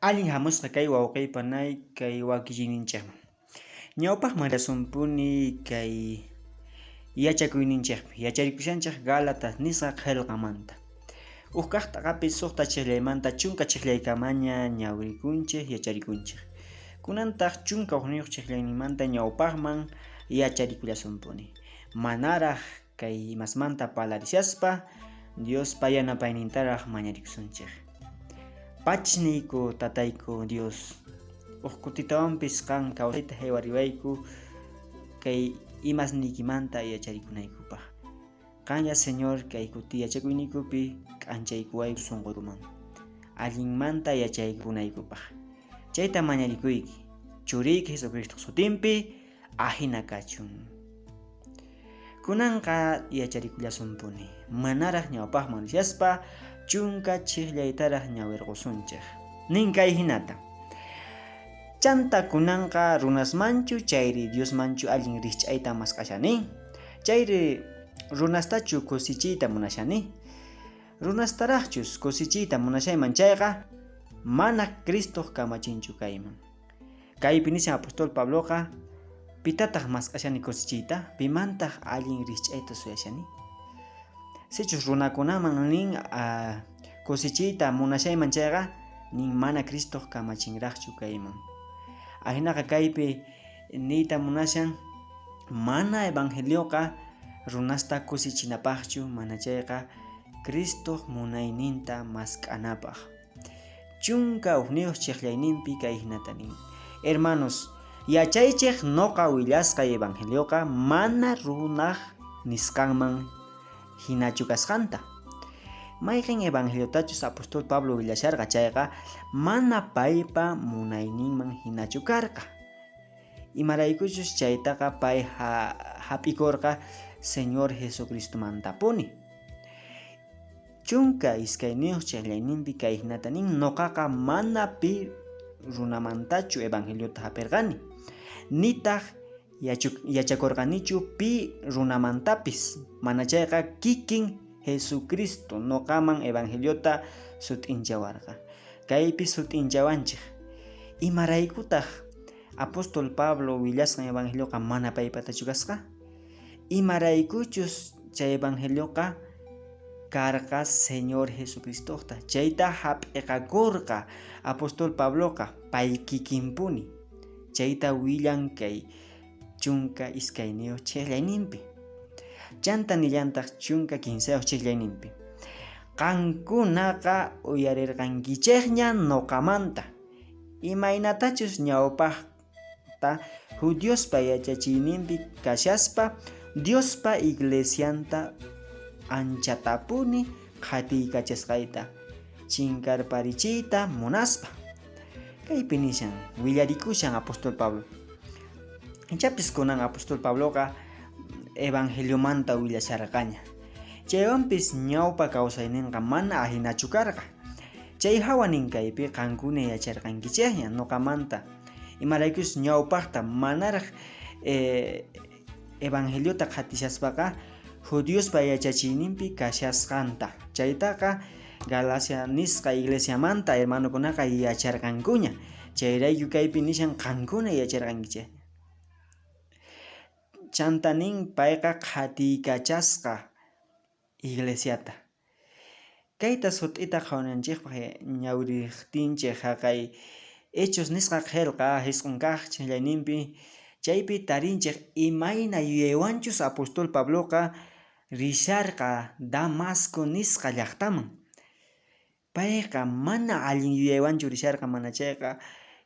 Allin hamusqa kay wawqiypanay kay wakillinninchikman. Ñawpaq manasonpuni kay yachakuyninchikpi yacharikushanchik Gálatas nisqa qillqamanta. Huk kaqtaqapi suqta chikllaymanta chunka chikllaykamaña ñawrikunchik yacharikunchik. Kunantaq chunka hukniyuq chiklayninmanta ñawpaqman yacharikullasunpuni. Manaraq kay imasmanta palarishaspa Diospa yanapaynintaraq mañarikusunchik. Pachniyku tatayku Dios, huk kutitawanpis qan kawsayta haywariwayku kay imasniykimanta yacharikunaykupaq. Qanya Señor kay kuti yachakuyniykupi k'anchaykuwayku sunquruman, allinmanta yachaykunaykupaq. Chayta mañarikuyki, Churiyki Jesucristo sutinpi ahina kachun. Kunanqa yacharikullasunpuni, manaraq ñawpaqman rishaspa chunka chiklaytaraq ñawirqusunchik. Nin kay hinata: chanta kunanqa runasmanchu chayri Diosmanchu allin rikch'ayta masqashani, chayri runastachu kusichiyta munashani. Runastaraqchus kusichiyta munashayman chayqa mana Cristoq kamachinchu kayman. Kaypi nishan apóstol Pabloqa pitataq masqashani kusichiyta, pimantaq allin rikch'ayta suyashani. Sichus runakunaman nin kusichiyta munashayman chayqa nin mana Cristoq kamachinraqchu kayman. Ahinaqa kaypi niyta munashan mana evangelioqa runasta kusichinapaqchu, mana chayqa Cristoq munayninta mask'anapaq. Chunka hukniyuq chiklayninpi kay hinata nin: hermanos, yachaychik noqa willasqa evangelioqa mana runaq nisqanman hinachu kasqanta. Mayqin evangeliotachus apóstol Pablo willasharqa chayqa mana paypa munayninman hinachu karqa. Imaraykuchus chaytaqa pay hap'ikurqa Señor Jesucristomantapuni. Chunka iskayniyuq chiklayninpi kay hinata nin: noqaqa mana pi runamantachu evangeliota hapirqani, nitaq yachakurqanichu pi runamantapis, mana chayqa kikin Jesucristo noqaman evangeliota sut'inchawarqa. Kaypi sut'inchawanchik: imaraykutaq apóstol Pablo willasqan evangelioqa mana paypatachu kasqa? Imaraykuchus chay evangelioqa karqa Señor Jesucristoqta. Chayta hap'iqakurqa apóstol Pabloqa pay kikinpuni. Chayta willan kay chunka iskayniyuq chiklayninpi. Chanta nillantaq chunka 15 chiklayninpi: qankunaqa uyarirqankichikña noqamanta, imaynatachus ñawpaqta Judiospa yachachiyninpi kashaspa Diospa iglesianta anchatapuni qhatiykachasqayta chinkarparichiyta munaspa. Kaypi nishan willarikushan apóstol Pablo. Ichapis kunan apóstol Pabloqa evangeliomanta willasharqaña. Chaywanpis ñawpa kawsayninqa mana ahinachu karqa. Chay hawa ninkaypi qankuna yacharqankichikña noqamanta, imaraykus ñawpaqta manaraq evangeliota qhatishaspaqa Judiospa yachachiyninpi kashasqanta. Chaytaqa Galacia nisqa iglesiamanta hermanokunaqa yacharqankuña. Chayrayku kaypi nishan qankuna yacharqankichik. Chantanin payqa qhatiykachasqa iglesiata. Kayta sut'ita qawananchikpaq ñawriqtinchik haqay Hechos nisqa qillqa hisq'un kaq chiklayninpi. Chaypi tarinchik imayna yuyaywanchus apóstol Pabloqa risharqa Damasco nisqa llaqtaman. Payqa mana allin yuyaywanchu risharqa, mana chayqa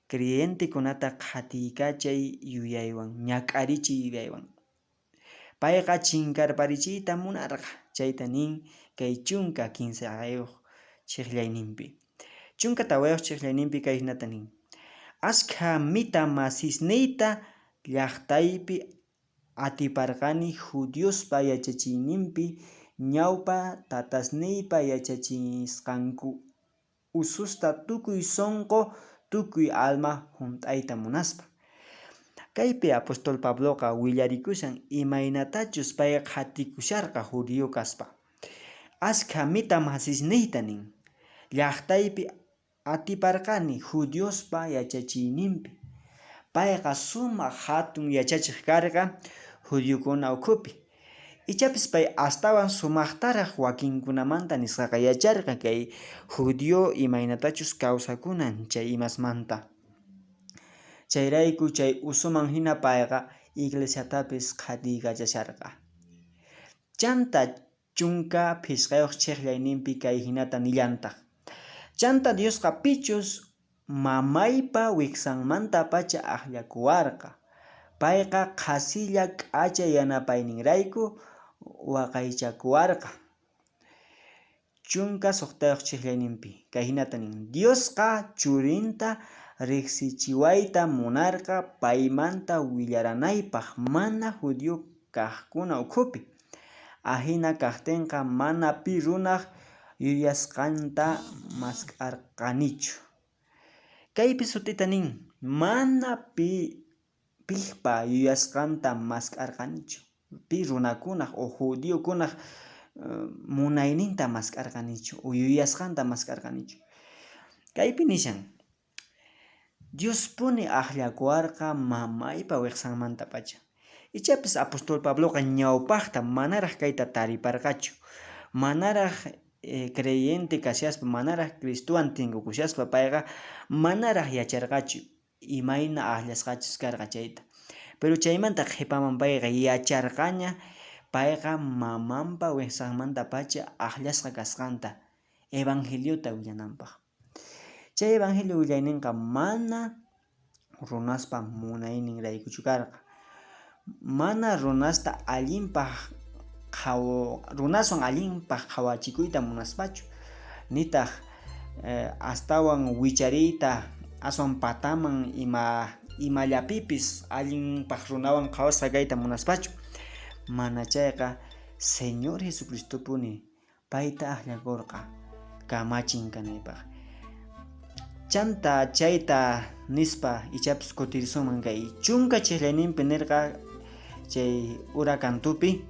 creyentikunata qhatiykachay yuyaywan, ñak'arichiy yuyaywan. Payqa chinkarparichiyta munarqa. Chayta nin kay chunka 15 chiklayninpi. Chunka tawayuq chiklayninpi kay hinata nin: ashka mita masisniyta llaqtaypi atiparqani Judiospa yachachiyninpi ñawpa tatasniypa yachachisqanku ususta tukuy sonqo tukuy alma hunt'ayta munaspa. Kaypi apóstol Pabloqa willarikushan imaynatachus payqa qhatikusharqa judío kaspa. Ashka mita masisniyta nin, llaqtaypi atiparqani Judiospa yachachiyninpi. Payqa sumaq hatun yachachiq karqa Judiokuna ukhupi. Ichapis pay astawan sumaqtaraq wakinkunamanta nisqaqa yacharqa kay Judio imaynatachus kawsakunan chay imasmanta. Chayrayku chay usuman hina payqa iglesiatapis qhatiykachasharqa. Chanta chunka phiskayuq chiqllayninpi kay hinata nillantaq. Chanta Diosqa pichus mamaypa wiksanmanta-pacha aqllakuwarqa. Payqa qhasilla k'acha yanapayninrayku waqaychakuwarqa. Chunka suqtayuq chiqllayninpi kay hinata nin: Diosqa churinta riqsichiwayta munarqa paymanta willaranaypaq mana Judio kaqkuna ukhupi. Ahina kaqtinqa mana pi runaq yuyasqanta maskarqanichu. Kaypi sutita nin: mana piqpa yuyasqanta maskarqanichu. Pi runakunaq o judiokunaq munayninta maskarqanichu o yuyasqanta maskarqanichu. Kaypi nishan: Diospuni aqllakuwarqa mamaypa wiqsanmanta-pacha. Ichapis apóstol Pabloqa ñawpaqta manaraq kayta tariparqachu. Manaraq creyente kashaspa, manaraq Cristuwan tinkukushaspa payqa manaraq yacharqachu imayna aqllasqachus karqa chayta. Pero chaymanta qhipaman payqa yacharqaña payqa mamanpa wiqsanmanta-pacha aqllasqa kasqanta evangeliota willananpaq. Chay evangelio willayninqa mana runaspa munayninraykuchu karqa. Mana runaswan allinpaq qhawachikuyta munaspachu, nitaq astawan wichariyta aswan pataman imallapipis allinpaq runawan qhawasqa kayta munaspachu. Mana chayqa Señor Jesucristopuni payta aqllakurqa kamachin kanaypaq. Chanta chayta nispa ichapis kutirismunman kay chunka chiqllayninpi nirqa chay ura cantupi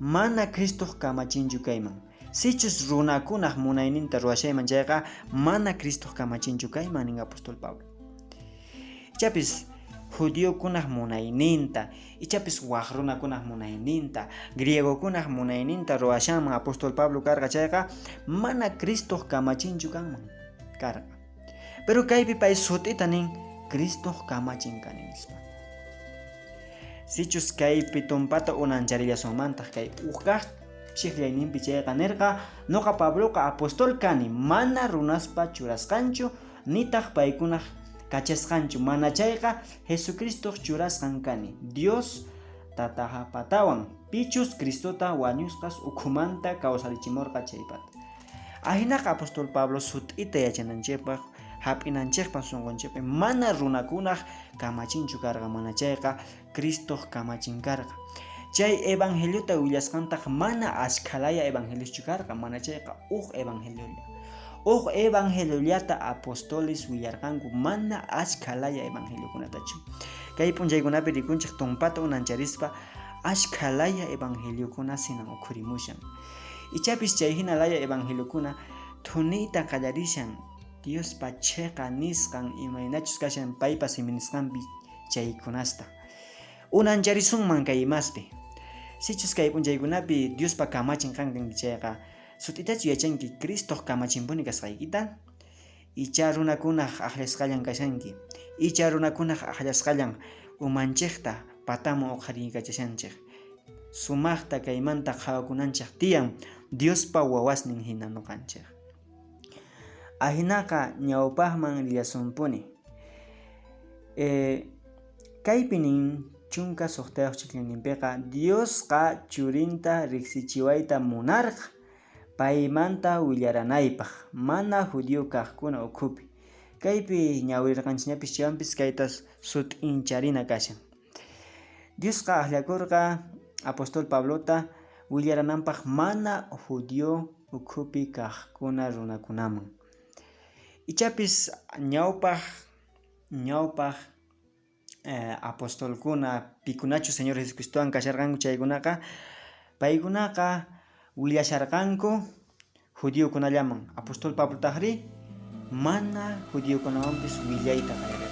mana Cristo kamachinchu kayman. Sichus runakunaq munayninta ruwashayman chayqa mana Cristo kamachinchu kayman nin apóstol Pablo. Ichapis judiokunaq munayninta, ichapis waq runakunaq munayninta, griegokunaq munayninta ruwashanman apóstol Pablo karqa chayqa mana Cristo kamachinchu kanman karqa. Pero kaypi pay sutita nin: Cristo kamachin kani nispa. Sichus kaypi tumpata unancharillasunmantaq kay uqaq chiqllayninpi chayqa nirqa noqa Pabloqa apóstol kani mana runaspa churasqanchu nitaq paykunaq kachasqanchu. Mana chayqa Jesucristo churasqan kani Dios tatapatawan pichus Cristota wañusqas ukhumanta kawsarichimurqa chaypata. Ahinaqa apóstol Pablo sut'ita yachananchikpaq hap'inanchikpaq sunqunchikpi mana runakunaq kamachinchu karqa. Mana chayqa Cristo kamachin karqa. Chay evangeliota willasqantaq mana ashkalaya evangelioschu karqa. Mana chayqa uq evangeliolata apóstoles willarqanku, mana ashkalaya evangeliokunatachu. Kay p'unchaykunapi rikunchik tumpata unancharispa ashkalaya evangeliokuna sinan ukhurimushan. Ichapis chay hinalaya evangeliokuna thuniyta qallarishan Diospa chiqa nisqan imaynachus kashan paypa siminisqanpi chaykunasta unancharisunman kay imaspi. Sichus kay p'unchaykunapi Diospa kamachin kanki chayqa sut'itachu yachanki Cristo kamachinpuni kasqaykita. Icha runakunaq aqllasqallan kashanki. Icha runakunaq aqllasqallan umanchikta pataman uqhariykachashanchik. Sumaqta kaymanta qhawakunanchik tiyan Diospa wawasnin hina nuqanchik. Ahinaqa ñawpaqman rillasunpuni. Kaypi nin chunka suqtayuq chiqllayninpiqa Diosqa churinta riqsichiwayta munarqa paymanta willaranaypaq mana Judio kaqkuna ukhupi. Kaypi ñawirirqanchikñapis chaywanpis kayta sut'incharina kashan. Diosqa aqllakurqa apóstol Pablota willarananpaq mana Judio ukhupi kaqkuna runakunaman. Ichapis ñawpaq apóstolkuna pikunachu Señor Jesucristowan kasharqanku chaykunaqa paykunaqa willasharqanku Judiokunallaman. Apóstol Pablotaqri mana judíokunawanpis willayta qallarirqan.